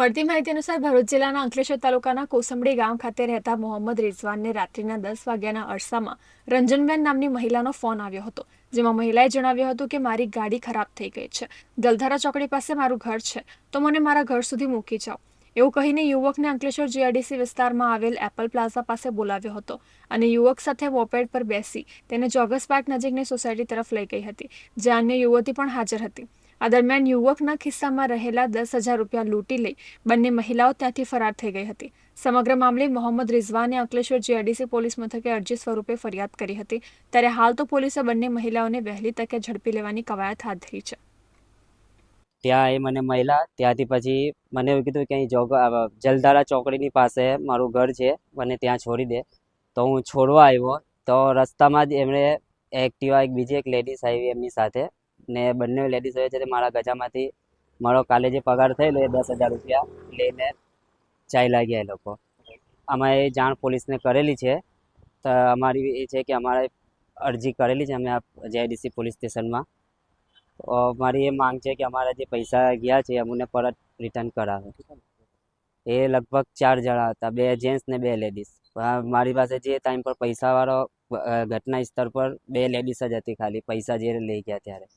મળતી માહિતી અનુસાર ભરૂચ જિલ્લાના અંકલેશ્વર તાલુકાના કોસંબડી ગામ ખાતે રહેતા મોહમ્મદ રિઝવાનને રાત્રિના 10 વાગ્યાના અરસામાં રંજનબેન નામની મહિલાનો ફોન આવ્યો હતો, જેમાં મહિલાએ જણાવ્યું હતું કે મારી ગાડી ખરાબ થઈ ગઈ છે, દલધારા ચોકડી પાસે મારું ઘર છે, તો મને મારા ઘર સુધી મૂકી જાઓ. એવું કહીને યુવકને અંકલેશ્વર જીઆઈડીસી વિસ્તારમાં આવેલ એપલ પ્લાઝા પાસે બોલાવ્યો હતો અને યુવક સાથે મોપેડ પર બેસી તેને જોગસ પાર્ક નજીકની સોસાયટી તરફ લઈ ગઈ હતી, જ્યાં અન્ય યુવતી પણ હાજર હતી. આ દરમિયાન યુવકના ખિસ્સામાં રહેલા 10,000 રૂપિયા લૂંટી લઈ બંને મહિલાઓ ત્યાંથી ફરાર થઈ ગઈ હતી. સમગ્ર મામલે મોહમ્મદ રિઝવાને અંકલેશ્વર જીઆઈડીસી પોલીસ મથકે અરજી સ્વરૂપે ફરિયાદ કરી હતી. ત્યારે હાલ તો પોલીસે બંને મહિલાઓને વહેલી તકે ઝડપી લેવાની કવાયત હાથ ધરી છે. ત્યાં એ મને મળ્યા. ત્યાંથી પછી મને એવું કીધું કે અહીં જલધારા ચોકડીની પાસે મારું ઘર છે, મને ત્યાં છોડી દે. તો હું છોડવા આવ્યો તો રસ્તામાં જ એમણે એક્ટિવા બીજી એક લેડીઝ આવી એમની સાથે, ને બંને લેડીઝ આવે છે તે મારા ગજામાંથી મારો કાલે જે પગાર થયેલો એ 10,000 રૂપિયા લઈને ચાલ્યા ગયા એ લોકો. આમાં એ જાણ પોલીસને કરેલી છે. તો અમારી એ છે કે અમારે અરજી કરેલી છે અમે જીઆઈડીસી પોલીસ સ્ટેશનમાં. મારી એ માંગ છે કે અમારા જે પૈસા ગયા છે અમને પરત રિટર્ન કરાવે. એ લગભગ 4 જણા હતા, 2 જેન્ટ્સ ને 2 લેડીઝ. મારી પાસે જે ટાઈમ પર પૈસાવાળો ઘટના સ્થળ પર 2 લેડીઝ જ હતી, ખાલી પૈસા જે લઈ ગયા ત્યારે.